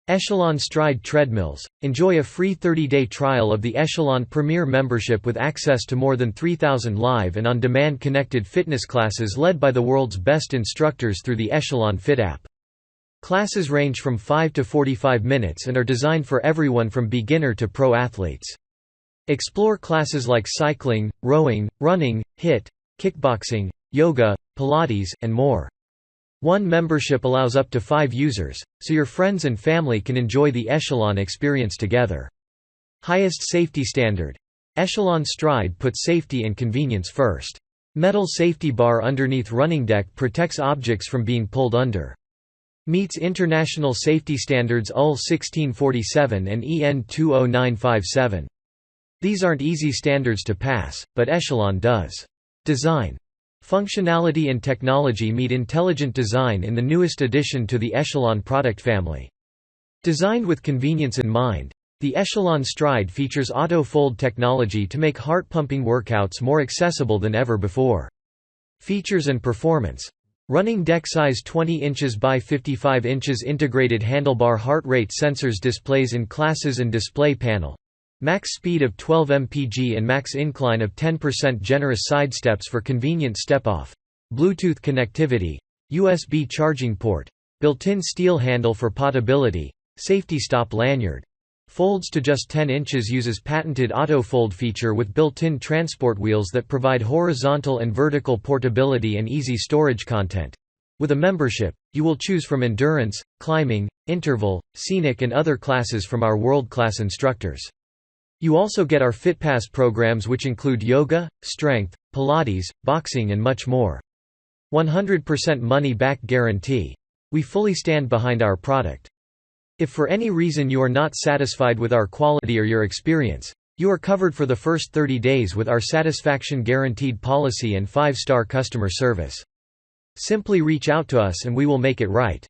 Echelon Stride Treadmills. Enjoy a free 30-day trial of the Echelon Premier membership with access to more than 3,000 live and on-demand connected fitness classes led by the world's best instructors through the Echelon Fit app. Classes range from 5 to 45 minutes and are designed for everyone from beginner to pro athletes. Explore classes like cycling, rowing, running, HIIT, kickboxing, yoga, Pilates, and more. One membership allows up to 5 users, so your friends and family can enjoy the Echelon experience together. Highest safety standard. Echelon Stride puts safety and convenience first. Metal safety bar underneath running deck protects objects from being pulled under. Meets international safety standards UL 1647 and EN 20957. These aren't easy standards to pass, but Echelon does. Design. Functionality and technology meet intelligent design in the newest addition to the Echelon product family. Designed with convenience in mind, the Echelon Stride features auto-fold technology to make heart-pumping workouts more accessible than ever before. Features and performance. Running deck size 20 inches by 55 inches, integrated handlebar heart rate sensors, displays in classes and display panel. Max speed of 12 mpg and max incline of 10%, generous side steps for convenient step-off. Bluetooth connectivity. USB charging port. Built-in steel handle for potability. Safety stop lanyard. Folds to just 10 inches, uses patented auto-fold feature with built-in transport wheels that provide horizontal and vertical portability and easy storage content. With a membership, you will choose from endurance, climbing, interval, scenic and other classes from our world-class instructors. You also get our FitPass programs, which include yoga, strength, Pilates, boxing and much more. 100% money-back guarantee. We fully stand behind our product. If for any reason you are not satisfied with our quality or your experience, you are covered for the first 30 days with our satisfaction guaranteed policy and 5-star customer service. Simply reach out to us and we will make it right.